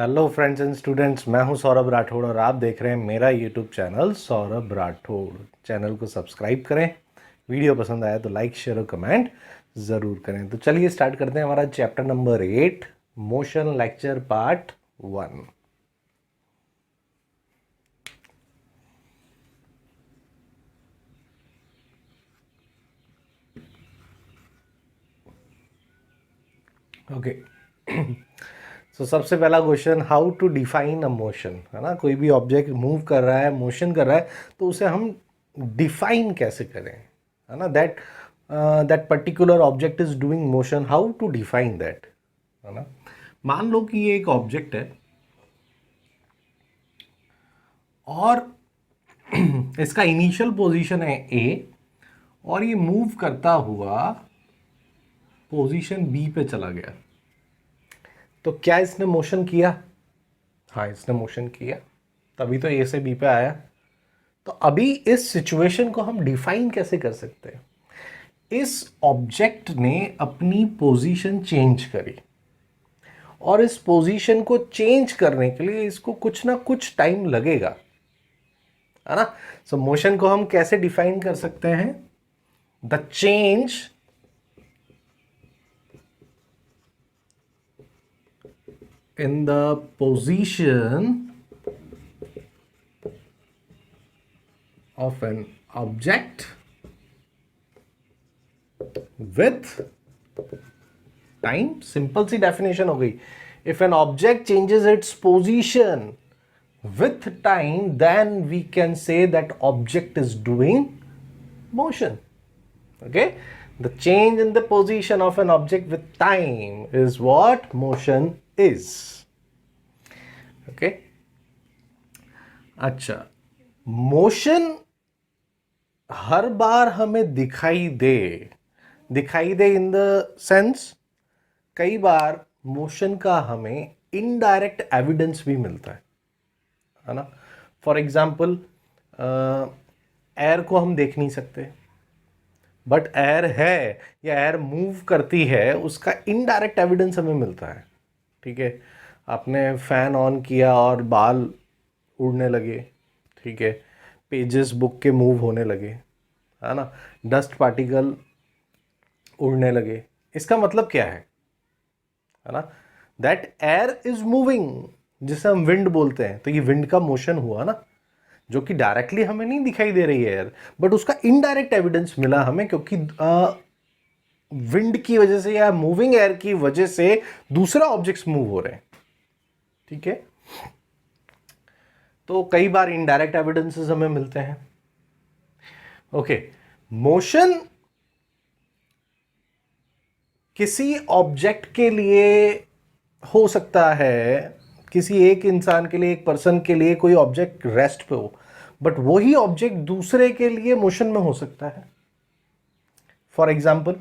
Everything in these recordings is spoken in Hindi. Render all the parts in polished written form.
हेलो फ्रेंड्स एंड स्टूडेंट्स, मैं हूं सौरभ राठौड़ और आप देख रहे हैं मेरा YouTube channel Saurabh Rathore. Channel को सब्सक्राइब करें, वीडियो पसंद आया तो लाइक शेयर और कमेंट ज़रूर करें। तो चलिए स्टार्ट करते हैं हमारा chapter number 8, motion lecture part 1। Okay so सबसे पहला question, how to define a motion, है ना। कोई भी ऑब्जेक्ट मूव कर रहा है, मोशन कर रहा है, तो उसे हम डिफाइन कैसे करें, है ना। That particular object is doing motion, how to define that, है ना। मान लो कि ये एक ऑब्जेक्ट है और इसका इनिशियल पोजीशन है ए और ये मूव करता हुआ पोजीशन बी पे चला गया। तो क्या इसने मोशन किया? हाँ, इसने मोशन किया, तभी तो ए से बी पे आया। तो अभी इस सिचुएशन को हम डिफाइन कैसे कर सकते हैं? इस ऑब्जेक्ट ने अपनी पोजीशन चेंज करी और इस पोजीशन को चेंज करने के लिए इसको कुछ ना कुछ टाइम लगेगा, है ना। सो मोशन को हम कैसे डिफाइन कर सकते हैं? The change in the position of an object with time. Simple सी डेफिनेशन हो गई। If an object changes its position with time, then we can say that object is doing motion. Okay, the change in the position of an object with time is what motion is. Okay, अच्छा, मोशन हर बार हमें दिखाई दे इन द सेंस, कई बार मोशन का हमें इनडायरेक्ट एविडेंस भी मिलता है ना। फॉर एग्जाम्पल, एयर को हम देख नहीं सकते, बट एयर है या एयर मूव करती है, उसका इनडायरेक्ट एविडेंस हमें मिलता है। ठीक है, आपने फैन ऑन किया और बाल उड़ने लगे, ठीक है, पेजेस बुक के मूव होने लगे, है ना, डस्ट पार्टिकल उड़ने लगे। इसका मतलब क्या है ना, दैट एयर इज मूविंग, जिसे हम विंड बोलते हैं। तो ये विंड का मोशन हुआ ना, जो कि डायरेक्टली हमें नहीं दिखाई दे रही है एयर, बट उसका इनडायरेक्ट एविडेंस मिला हमें, क्योंकि विंड की वजह से या मूविंग एयर की वजह से दूसरा ऑब्जेक्ट्स मूव हो रहे हैं। ठीक है, तो कई बार इनडायरेक्ट एविडेंसेस हमें मिलते हैं। ओके, मोशन किसी ऑब्जेक्ट के लिए हो सकता है, किसी एक इंसान के लिए, एक पर्सन के लिए कोई ऑब्जेक्ट रेस्ट पे हो, बट वही ऑब्जेक्ट दूसरे के लिए मोशन में हो सकता है। फॉर एग्जाम्पल,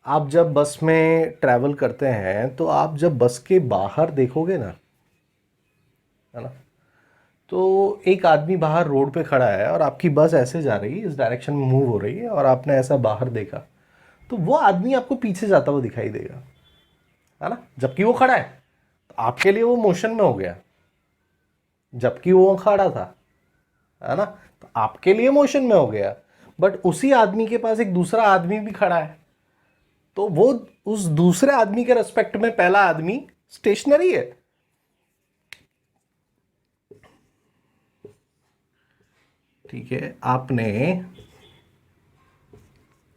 आप जब बस में ट्रैवल करते हैं तो आप जब बस के बाहर देखोगे ना, है ना, तो एक आदमी बाहर रोड पे खड़ा है और आपकी बस ऐसे जा रही है, इस डायरेक्शन में मूव हो रही है, और आपने ऐसा बाहर देखा, तो वो आदमी आपको पीछे जाता हुआ दिखाई देगा, है ना, जबकि वो खड़ा है। तो आपके लिए वो मोशन में हो गया, जबकि वो खड़ा था, है ना, तो आपके लिए मोशन में हो गया। बट उसी आदमी के पास एक दूसरा आदमी भी खड़ा है, तो वो उस दूसरे आदमी के रेस्पेक्ट में पहला आदमी स्टेशनरी है। ठीक है, आपने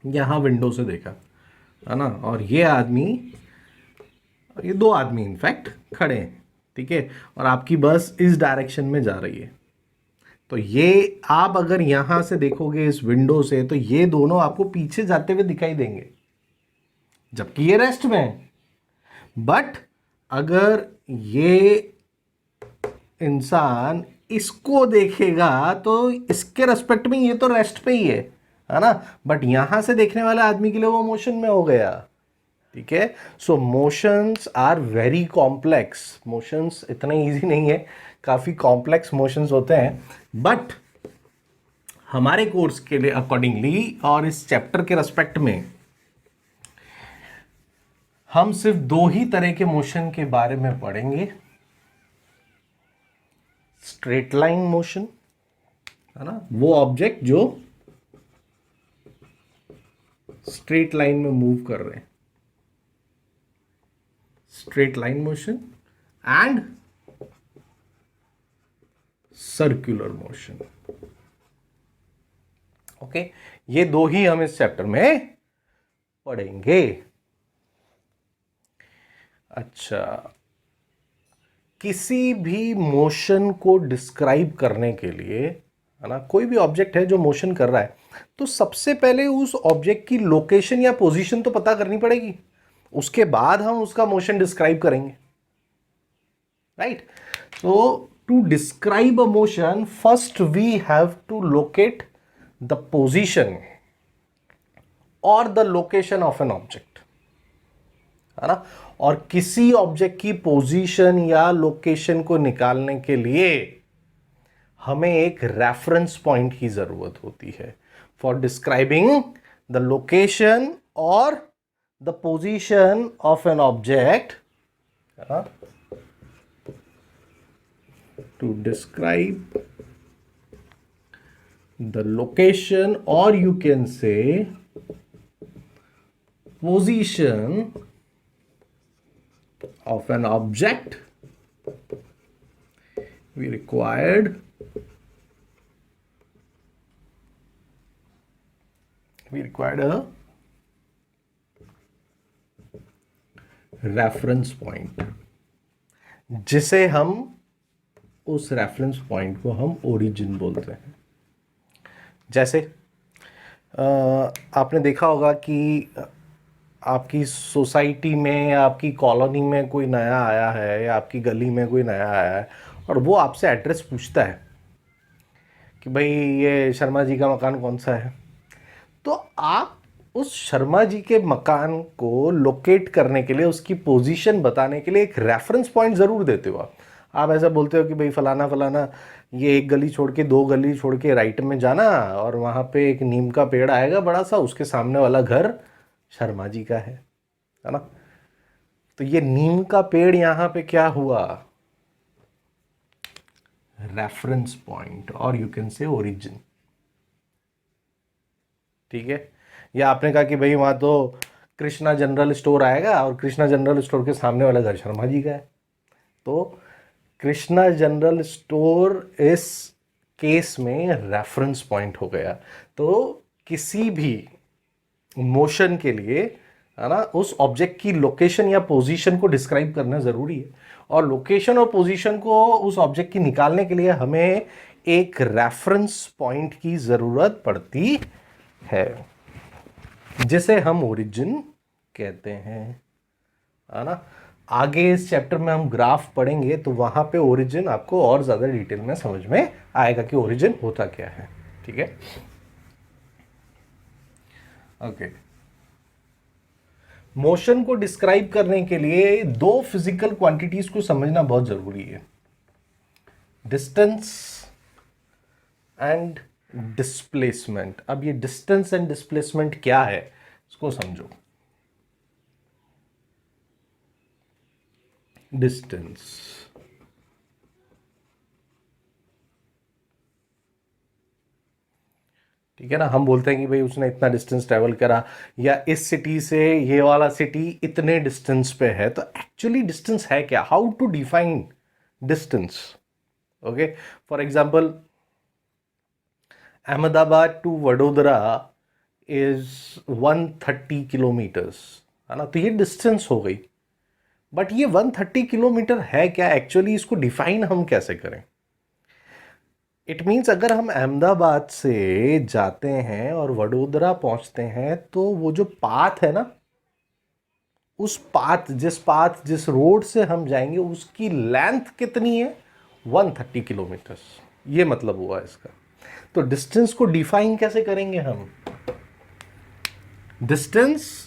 यहां विंडो से देखा, है ना, और ये दो आदमी इनफैक्ट खड़े हैं, ठीक है, और आपकी बस इस डायरेक्शन में जा रही है। तो ये आप अगर यहां से देखोगे इस विंडो से, तो ये दोनों आपको पीछे जाते हुए दिखाई देंगे, जबकि ये रेस्ट में है। बट अगर ये इंसान इसको देखेगा तो इसके रेस्पेक्ट में ये तो रेस्ट पे ही है ना, बट यहां से देखने वाले आदमी के लिए वो मोशन में हो गया। ठीक है, so motions are very complex. Motions इतने इजी नहीं है, काफी कॉम्प्लेक्स मोशंस होते हैं, बट हमारे कोर्स के लिए अकॉर्डिंगली और इस चैप्टर के रेस्पेक्ट में हम सिर्फ दो ही तरह के मोशन के बारे में पढ़ेंगे, स्ट्रेट लाइन मोशन, है ना, वो ऑब्जेक्ट जो स्ट्रेट लाइन में मूव कर रहे हैं, straight line motion, and circular motion. Okay, ये दो ही हम इस चैप्टर में पढ़ेंगे। अच्छा, किसी भी मोशन को डिस्क्राइब करने के लिए, है ना, कोई भी ऑब्जेक्ट है जो मोशन कर रहा है, तो सबसे पहले उस ऑब्जेक्ट की लोकेशन या पोजीशन तो पता करनी पड़ेगी, उसके बाद हम उसका मोशन डिस्क्राइब करेंगे, right. So to describe a motion, first we have to locate the position और the location of an object, है ना। और किसी ऑब्जेक्ट की पोजीशन या लोकेशन को निकालने के लिए हमें एक रेफरेंस पॉइंट की जरूरत होती है फॉर डिस्क्राइबिंग द लोकेशन और the position of an object, to describe the location, और you can say position of an object, we required a reference point, जिसे हम, उस रेफरेंस पॉइंट को हम ओरिजिन बोलते हैं। जैसे आपने देखा होगा कि आपकी सोसाइटी में या आपकी कॉलोनी में कोई नया आया है या आपकी गली में कोई नया आया है और वो आपसे एड्रेस पूछता है कि भाई ये शर्मा जी का मकान कौन सा है, तो आप उस शर्मा जी के मकान को लोकेट करने के लिए, उसकी पोजीशन बताने के लिए एक रेफरेंस पॉइंट ज़रूर देते हो आप ऐसा बोलते हो कि भाई फलाना फलाना, ये एक गली छोड़ के, दो गली छोड़ के राइट में जाना और वहाँ पे एक नीम का पेड़ आएगा बड़ा सा, उसके सामने वाला घर शर्मा जी का है ना। तो ये नीम का पेड़ यहाँ पे क्या हुआ, रेफरेंस पॉइंट, और यू कैन से ओरिजिन, ठीक है। या आपने कहा कि भाई वहाँ तो कृष्णा जनरल स्टोर आएगा और कृष्णा जनरल स्टोर के सामने वाला घर शर्मा जी का है, तो कृष्णा जनरल स्टोर इस केस में रेफरेंस पॉइंट हो गया। तो किसी भी मोशन के लिए, है ना, उस ऑब्जेक्ट की लोकेशन या पोजीशन को डिस्क्राइब करना ज़रूरी है, और लोकेशन और पोजीशन को उस ऑब्जेक्ट की निकालने के लिए हमें एक रेफरेंस पॉइंट की ज़रूरत पड़ती है, जिसे हम ओरिजिन कहते हैं, है ना। आगे इस चैप्टर में हम ग्राफ पढ़ेंगे तो वहां पे ओरिजिन आपको और ज़्यादा डिटेल में समझ में आएगा कि ओरिजिन होता क्या है, ठीक है। ओके, मोशन को डिस्क्राइब करने के लिए दो फिजिकल क्वांटिटीज को समझना बहुत जरूरी है, डिस्टेंस एंड डिस्प्लेसमेंट। अब ये डिस्टेंस एंड डिस्प्लेसमेंट क्या है इसको समझो। डिस्टेंस, ठीक है ना, हम बोलते हैं कि भाई उसने इतना डिस्टेंस ट्रेवल करा, या इस सिटी से ये वाला सिटी इतने डिस्टेंस पे है। तो एक्चुअली डिस्टेंस है क्या, how to define distance. Okay, for example Ahmedabad to Vadodara is 130 kilometres, है ना, तो ये डिस्टेंस हो गई। बट ये 130 किलोमीटर है क्या एक्चुअली, इसको डिफाइन हम कैसे करें। इट मीन्स अगर हम अहमदाबाद से जाते हैं और वडोदरा पहुंचते हैं, तो वो जो पाथ है ना, उस पाथ, जिस रोड से हम जाएंगे उसकी लेंथ कितनी है, 130 किलोमीटर्स, ये मतलब हुआ इसका। तो डिस्टेंस को डिफाइन कैसे करेंगे हम, distance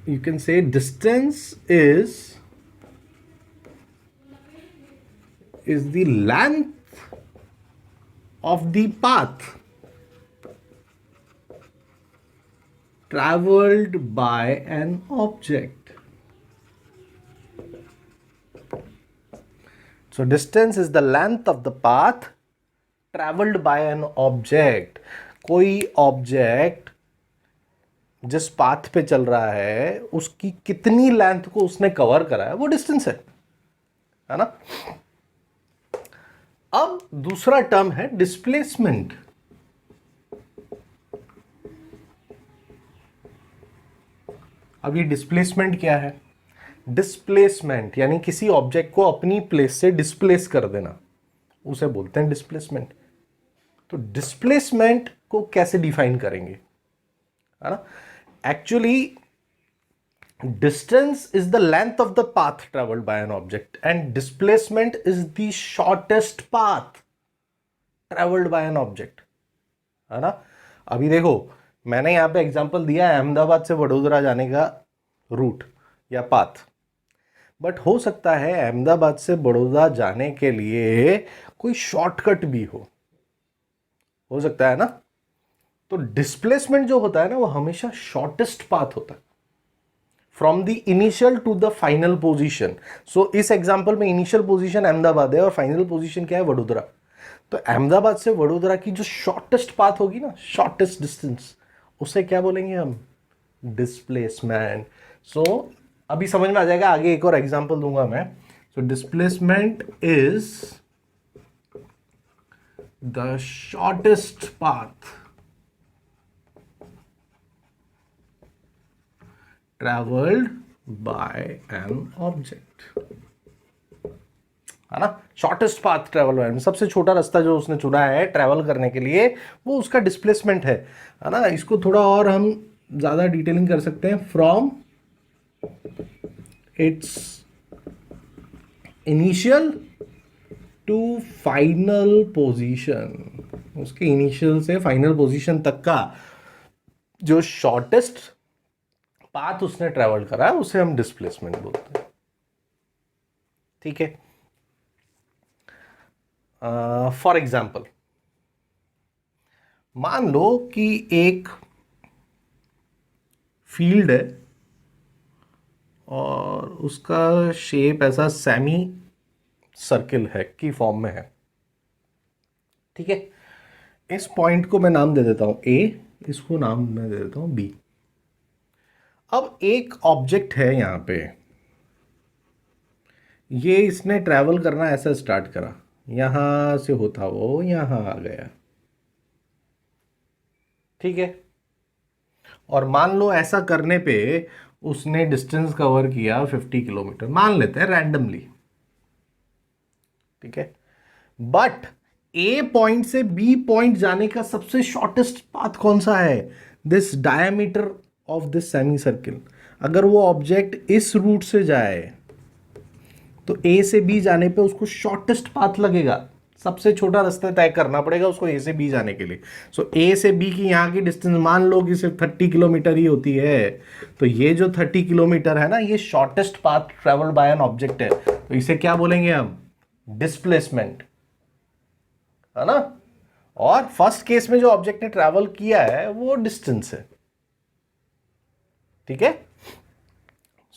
you can say distance is the length of the path, traveled by an object. So distance is the length of the path traveled by an object. कोई ऑब्जेक्ट जिस पाथ पे चल रहा है उसकी कितनी लेंथ को उसने कवर करा है वो डिस्टेंस है ना। अब दूसरा टर्म है डिस्प्लेसमेंट। अब ये डिस्प्लेसमेंट क्या है? डिस्प्लेसमेंट यानी किसी ऑब्जेक्ट को अपनी प्लेस से डिस्प्लेस कर देना, उसे बोलते हैं डिस्प्लेसमेंट। तो डिस्प्लेसमेंट को कैसे डिफाइन करेंगे, है ना? Actually distance is the length of the path travelled by an object and displacement is the shortest path travelled by an object, है ना। अभी देखो मैंने यहां पे एग्जांपल दिया है अहमदाबाद से वडोदरा जाने का रूट या पाथ, बट हो सकता है अहमदाबाद से बड़ौदा जाने के लिए कोई शॉर्टकट भी हो सकता है ना। तो डिस्प्लेसमेंट जो होता है ना वो हमेशा शॉर्टेस्ट पाथ होता है from the initial to the final position. So इस एग्जांपल में इनिशियल पोजीशन अहमदाबाद है और फाइनल पोजीशन क्या है? वडोदरा। तो अहमदाबाद से वडोदरा की जो शॉर्टेस्ट पाथ होगी ना, शॉर्टेस्ट डिस्टेंस, उसे क्या बोलेंगे हम? डिस्प्लेसमेंट। सो अभी समझ में आ जाएगा, आगे एक और एग्जांपल दूंगा मैं। So displacement is the shortest path travelled by an object, है ना। शॉर्टेस्ट पाथ ट्रेवल बाय, सबसे छोटा रास्ता जो उसने चुना है ट्रेवल करने के लिए वो उसका डिस्प्लेसमेंट है ना। इसको थोड़ा और हम ज्यादा डिटेलिंग कर सकते हैं। From its initial to final position, उसके इनिशियल से फाइनल पोजीशन तक का जो शॉर्टेस्ट पाथ उसने ट्रेवल करा है उसे हम डिस्प्लेसमेंट बोलते हैं, ठीक है। फॉर एग्जाम्पल मान लो कि एक फील्ड है और उसका शेप ऐसा सेमी सर्किल है की फॉर्म में है, ठीक है। इस पॉइंट को मैं नाम दे देता हूं ए, इसको नाम मैं दे देता हूं बी। अब एक ऑब्जेक्ट है यहां पे, ये इसने ट्रैवल करना ऐसा स्टार्ट करा, यहां से होता वो यहां आ गया, ठीक है। और मान लो ऐसा करने पे उसने डिस्टेंस कवर किया 50 किलोमीटर, मान लेते हैं रैंडमली, ठीक है। बट ए पॉइंट से बी पॉइंट जाने का सबसे शॉर्टेस्ट पाथ कौन सा है? This diameter of this semi circle. अगर वो ऑब्जेक्ट इस रूट से जाए तो ए से बी जाने पे उसको शॉर्टेस्ट पाथ लगेगा, सबसे छोटा रास्ता तय करना पड़ेगा उसको ए से बी जाने के लिए। सो ए से बी की यहाँ की डिस्टेंस मान लो कि सिर्फ 30 किलोमीटर ही होती है, तो ये जो 30 किलोमीटर है ना, ये shortest path travelled by an object है, तो इसे क्या बोलेंगे हम? डिस्प्लेसमेंट, है ना। और फर्स्ट केस में जो ऑब्जेक्ट ने ट्रैवल किया है वो डिस्टेंस है, ठीक है।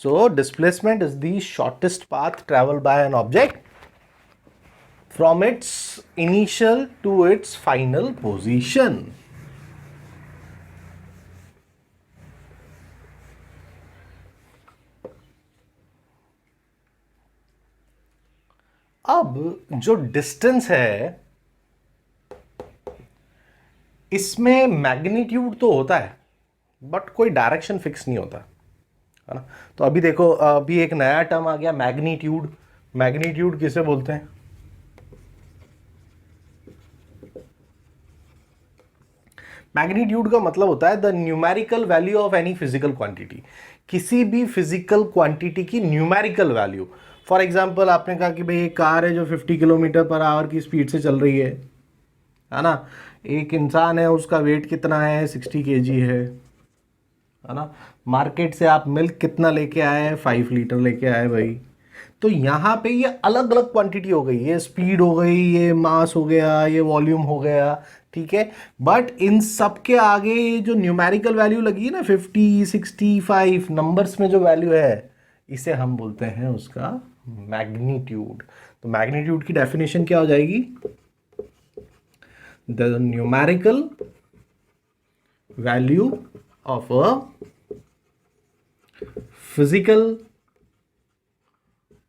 So displacement is the shortest path travel by an object from its initial to its final position. अब जो डिस्टेंस है इसमें मैग्नीट्यूड तो होता है बट कोई डायरेक्शन फिक्स नहीं होता, है ना। तो अभी देखो, अभी एक नया टर्म आ गया मैग्नीट्यूड। मैग्नीट्यूड किसे बोलते हैं? मैग्नीट्यूड का मतलब होता है the numerical value of any physical quantity, किसी भी फिजिकल क्वांटिटी की न्यूमेरिकल वैल्यू। फॉर एग्जांपल आपने कहा कि भाई एक कार है जो 50 किलोमीटर पर आवर की स्पीड से चल रही है ना। एक इंसान है, उसका वेट कितना है? 60 kg है ना। मार्केट से आप मिल्क कितना लेके आए? 5 लीटर लेके आए भाई। तो यहाँ पे ये अलग अलग क्वांटिटी हो गई, ये स्पीड हो गई, ये मास हो गया, ये वॉल्यूम हो गया, ठीक है। बट इन सब के आगे ये जो न्यूमेरिकल वैल्यू लगी है ना, 50, 65 नंबर्स में जो वैल्यू है, इसे हम बोलते हैं उसका मैग्नीट्यूड। तो मैग्नीट्यूड की डेफिनेशन क्या हो जाएगी? The numerical value of a physical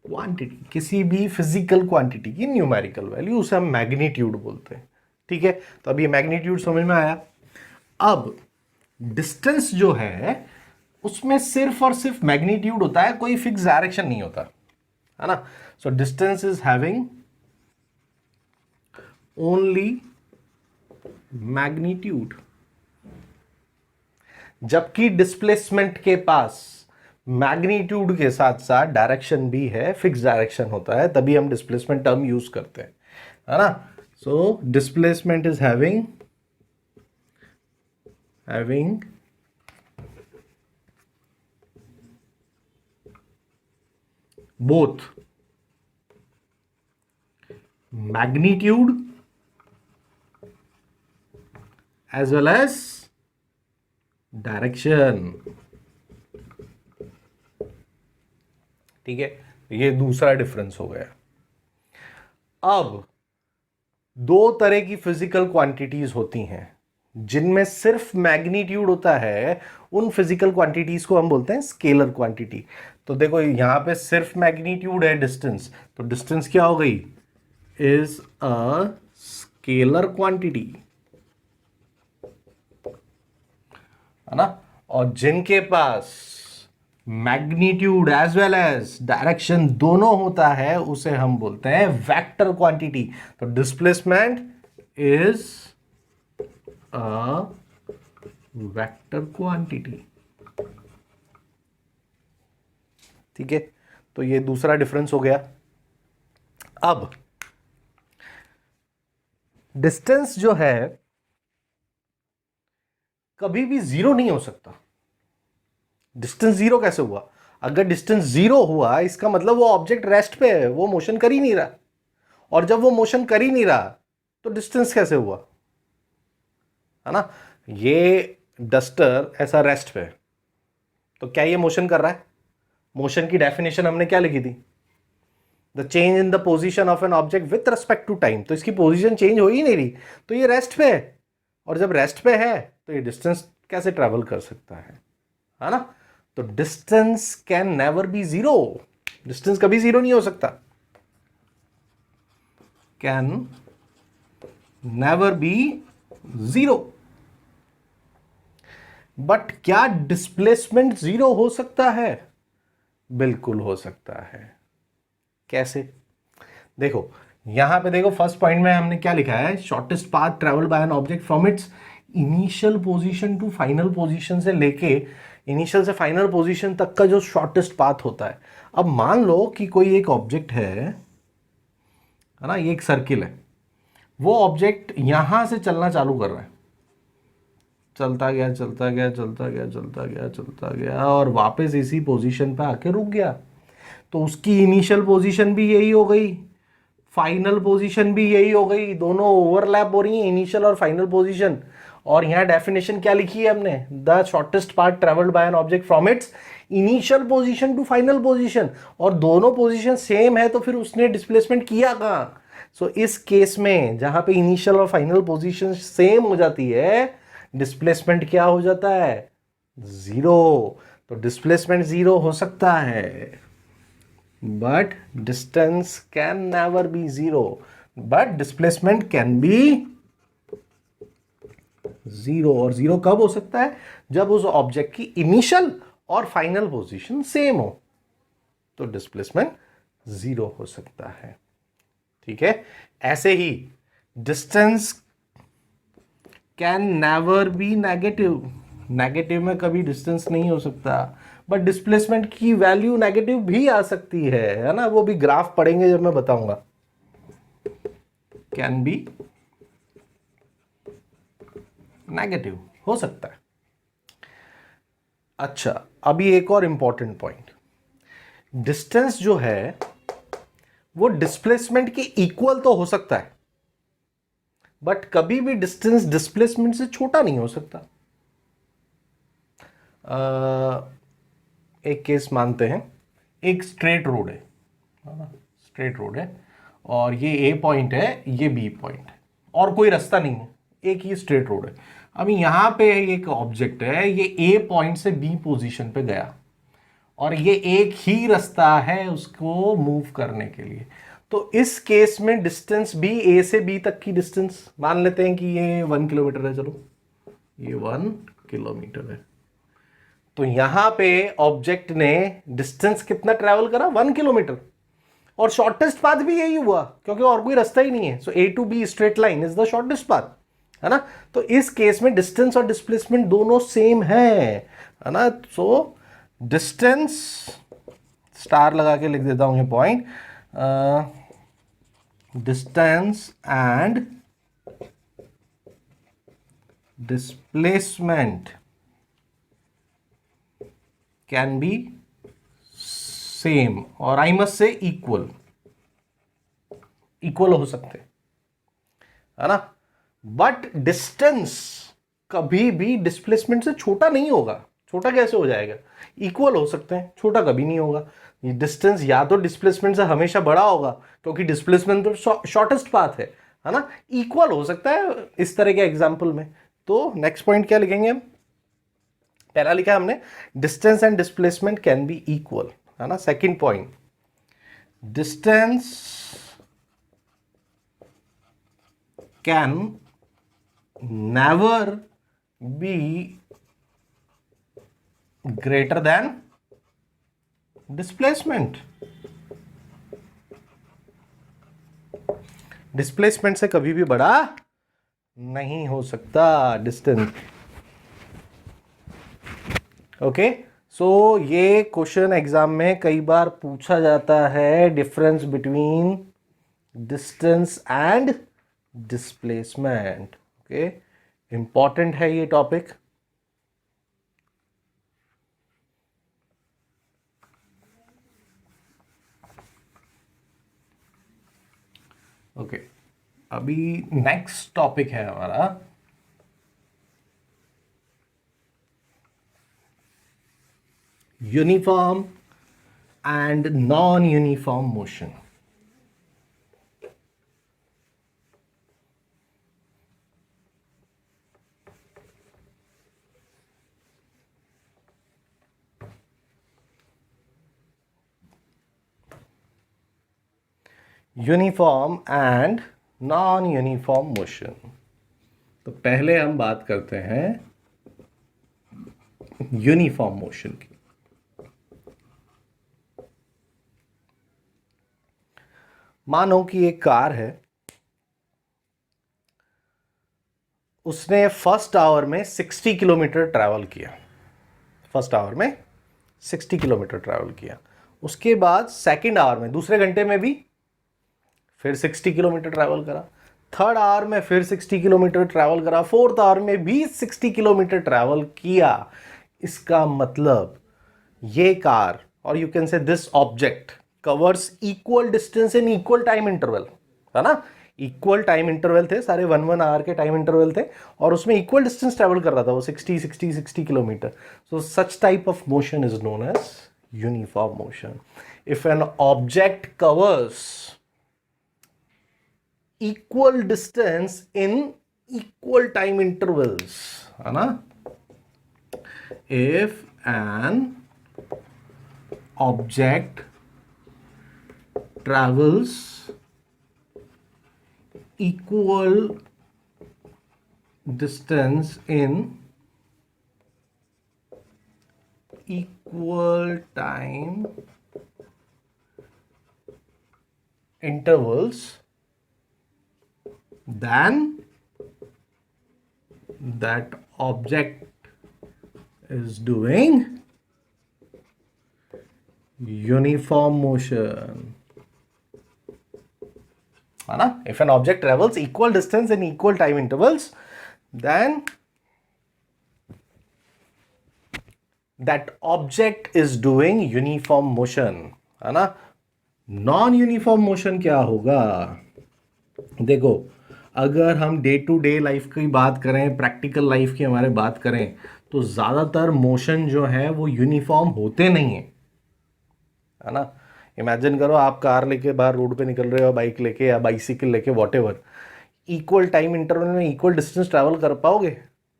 quantity, किसी भी फिजिकल क्वांटिटी की न्यूमेरिकल वैल्यू, उसे हम मैग्नीट्यूड बोलते हैं, ठीक है। तो अब ये मैग्नीट्यूड समझ में आया। अब डिस्टेंस जो है उसमें सिर्फ और सिर्फ मैग्नीट्यूड होता है, कोई फिक्स डायरेक्शन नहीं होता, है ना। So distance is having only magnitude, जबकि डिस्प्लेसमेंट के पास मैग्नीट्यूड के साथ साथ डायरेक्शन भी है, फिक्स डायरेक्शन होता है, तभी हम डिस्प्लेसमेंट टर्म यूज करते हैं, है ना। So displacement is having both magnitude as well as direction, ठीक है। ये दूसरा डिफरेंस हो गया। अब दो तरह की फिजिकल क्वांटिटीज होती हैं जिनमें सिर्फ मैग्नीट्यूड होता है, उन फिजिकल क्वांटिटीज को हम बोलते हैं स्केलर क्वांटिटी। तो देखो यहां पे सिर्फ मैग्नीट्यूड है डिस्टेंस, तो डिस्टेंस क्या हो गई? इज अ स्केलर क्वांटिटी, है ना। और जिनके पास magnitude as well as direction दोनों होता है, उसे हम बोलते हैं वेक्टर क्वांटिटी। तो displacement is a vector quantity, ठीक है। तो ये दूसरा डिफरेंस हो गया। अब डिस्टेंस जो है कभी भी जीरो नहीं हो सकता। डिस्टेंस जीरो कैसे हुआ? अगर डिस्टेंस जीरो हुआ इसका मतलब वो ऑब्जेक्ट रेस्ट पे है, वो मोशन कर ही नहीं रहा, और जब वो मोशन कर ही नहीं रहा तो डिस्टेंस कैसे हुआ, है ना। ये डस्टर ऐसा रेस्ट पे है, तो क्या ये मोशन कर रहा है? मोशन की डेफिनेशन हमने क्या लिखी थी? The change in the position of an object with respect to time. तो इसकी पोजीशन चेंज हो ही नहीं रही, तो ये रेस्ट पे है, और जब रेस्ट पे है तो ये डिस्टेंस कैसे ट्रेवल कर सकता है ना। तो distance can never B zero, distance कभी जीरो नहीं हो सकता, can never B zero. But क्या डिस्प्लेसमेंट जीरो हो सकता है? बिल्कुल हो सकता है। कैसे? देखो यहां पे देखो, फर्स्ट पॉइंट में हमने क्या लिखा है? Shortest path travel by an object from its initial position to final position, से लेके इनिशियल से फाइनल पोजीशन तक का जो शॉर्टेस्ट पाथ होता है। अब मान लो कि कोई एक ऑब्जेक्ट है ना, ये एक सर्किल है, वो ऑब्जेक्ट यहां से चलना चालू कर रहा है, चलता गया चलता गया चलता गया चलता गया चलता गया, और वापस इसी पोजीशन पे आके रुक गया। तो उसकी इनिशियल पोजीशन भी यही हो गई, फाइनल पोजीशन भी यही हो गई, दोनों ओवरलैप हो रही है, इनिशियल और फाइनल पोजीशन। और यहां डेफिनेशन क्या लिखी है हमने? The shortest path travelled by an object from its initial position to final position, और दोनों पोजीशन सेम है, तो फिर उसने डिस्प्लेसमेंट किया कहां? सो इस केस में जहां पे इनिशियल और फाइनल पोजीशन सेम हो जाती है, डिस्प्लेसमेंट क्या हो जाता है? जीरो। तो डिस्प्लेसमेंट जीरो हो सकता है, but distance can never B zero, but displacement can B zero. और जीरो कब हो सकता है? जब उस ऑब्जेक्ट की इनिशियल और फाइनल पोजीशन सेम हो, तो डिस्प्लेसमेंट जीरो हो सकता है, ठीक है। ऐसे ही distance can never be negative, negative में कभी डिस्टेंस नहीं हो सकता, बट डिस्प्लेसमेंट की वैल्यू नेगेटिव भी आ सकती है ना। वो भी ग्राफ पढ़ेंगे जब मैं बताऊंगा। कैन बी नेगेटिव हो सकता है। अच्छा, अभी एक और इंपॉर्टेंट पॉइंट, डिस्टेंस जो है वो डिस्प्लेसमेंट के इक्वल तो हो सकता है, बट कभी भी डिस्टेंस डिस्प्लेसमेंट से छोटा नहीं हो सकता। एक केस मानते हैं, एक स्ट्रेट रोड है, स्ट्रेट रोड है, और ये ए पॉइंट है, ये बी पॉइंट है, और कोई रास्ता नहीं है, एक ही स्ट्रेट रोड है। अभी यहां पे एक ऑब्जेक्ट है, ये ए पॉइंट से बी पोजीशन पे गया, और ये एक ही रास्ता है उसको मूव करने के लिए। तो इस केस में डिस्टेंस भी, ए से बी तक की डिस्टेंस मान लेते हैं कि ये 1 किलोमीटर है, चलो ये 1 किलोमीटर है। तो यहां पे ऑब्जेक्ट ने डिस्टेंस कितना ट्रेवल करा, 1 किलोमीटर, और शॉर्टेस्ट पाथ भी यही हुआ क्योंकि और कोई रास्ता ही नहीं है। So A to B straight line is the shortest path, है ना। तो इस केस में डिस्टेंस और डिस्प्लेसमेंट दोनों सेम है ना। सो डिस्टेंस, स्टार लगा के लिख देता हूं ये point, distance and displacement can be same, और I must say equal, equal हो सकते हैं, है ना। बट डिस्टेंस कभी भी डिस्प्लेसमेंट से छोटा नहीं होगा। छोटा कैसे हो जाएगा, इक्वल हो सकते हैं, छोटा कभी नहीं होगा। डिस्टेंस या तो डिस्प्लेसमेंट से हमेशा बड़ा होगा क्योंकि डिस्प्लेसमेंट तो शॉर्टेस्ट पाथ है ना। इक्वल हो सकता है इस तरह के एग्जांपल में। तो नेक्स्ट पॉइंट क्या लिखेंगे हम, पहला लिखा हमने distance and displacement can B equal, है ना। Second point, distance can never be greater than displacement. Displacement से कभी भी बड़ा नहीं हो सकता डिस्टेंस। ओके, सो ये क्वेश्चन एग्जाम में कई बार पूछा जाता है, difference between distance and displacement. Okay, important है ये टॉपिक। ओके, अभी नेक्स्ट टॉपिक है हमारा uniform and non uniform motion. Uniform and non uniform motion. तो पहले हम बात करते हैं यूनिफॉर्म मोशन की। मानो कि एक कार है, उसने फर्स्ट आवर में 60 किलोमीटर ट्रैवल किया, फर्स्ट आवर में 60 किलोमीटर ट्रैवल किया। उसके बाद सेकंड आवर में, दूसरे घंटे में भी फिर 60 किलोमीटर ट्रैवल करा, थर्ड आवर में फिर 60 किलोमीटर ट्रैवल करा, फोर्थ आवर में भी 60 किलोमीटर ट्रैवल किया। इसका मतलब ये कार, और यू कैन से this object covers equal distance in equal time interval, है ना। इक्वल टाइम इंटरवल थे सारे, 1 आवर के टाइम इंटरवल थे, और उसमें इक्वल डिस्टेंस ट्रैवल कर रहा था वो 60 kilometre. So such type of motion is known as uniform motion. If an object covers equal distance in equal time intervals, है ना। If an object travels equal distance in equal time intervals, then that object is doing uniform motion, है ना। If an object travels equal distance in equal time intervals, then that object is doing uniform motion, है ना। नॉन यूनिफॉर्म मोशन क्या होगा? देखो, अगर हम डे टू डे लाइफ की बात करें, प्रैक्टिकल लाइफ की हमारे बात करें, तो ज़्यादातर मोशन जो है वो यूनिफॉर्म होते नहीं है ना? इमेजिन करो, आप कार लेके बाहर रोड पे निकल रहे हो, बाइक लेके या बाइसिकल लेके, what ever, equal time interval में इक्वल डिस्टेंस ट्रैवल कर पाओगे?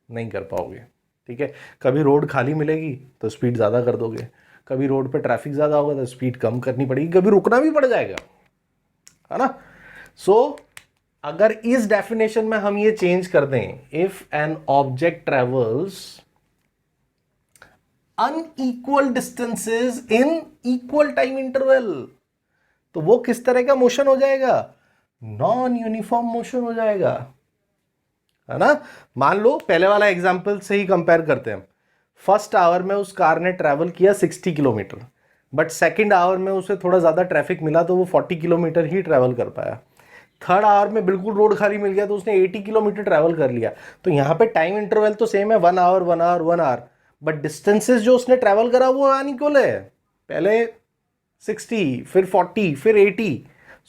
नहीं कर पाओगे। ठीक है, कभी रोड खाली मिलेगी तो स्पीड ज़्यादा कर दोगे, कभी रोड पे ट्रैफिक ज़्यादा होगा तो स्पीड कम करनी पड़ेगी, कभी रुकना भी पड़ जाएगा, है ना? सो अगर इस डेफिनेशन में हम ये चेंज कर दें, if an object travels unequal distances in equal time interval, तो वो किस तरह का मोशन हो जाएगा? नॉन यूनिफॉर्म मोशन हो जाएगा, है ना? मान लो पहले वाला एग्जांपल से ही कंपेयर करते हैं हम। फर्स्ट आवर में उस कार ने ट्रैवल किया 60 किलोमीटर, बट सेकंड आवर में उसे थोड़ा ज़्यादा ट्रैफिक मिला तो वो 40 किलोमीटर ही ट्रैवल कर पाया। थर्ड आवर में बिल्कुल रोड खाली मिल गया तो उसने 80 किलोमीटर ट्रैवल कर लिया। तो यहाँ पे टाइम इंटरवल तो सेम है, 1 hour 1 hour 1 hour, but distances जो उसने ट्रैवल करा वो अनइक्वल है। पहले 60, फिर 40, फिर 80।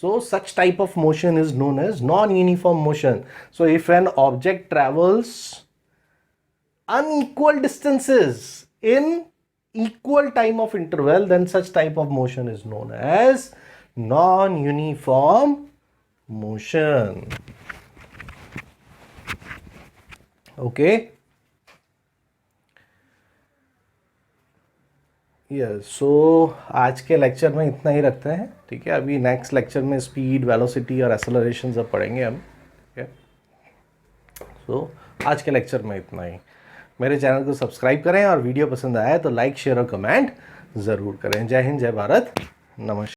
So such type of motion is known as non-uniform motion. So if an object travels unequal distances in equal time of interval, then such type of motion is known as non-uniform motion. Okay. Yes, so आज के लेक्चर में इतना ही रखते हैं। ठीक है, अभी नेक्स्ट लेक्चर में स्पीड, वेलोसिटी और एक्सेलरेशन सब पढ़ेंगे हम। ठीक है, सो आज के लेक्चर में इतना ही। मेरे चैनल को सब्सक्राइब करें और वीडियो पसंद आया तो लाइक, शेयर और कमेंट ज़रूर करें। जय हिंद, जय भारत, नमस्कार।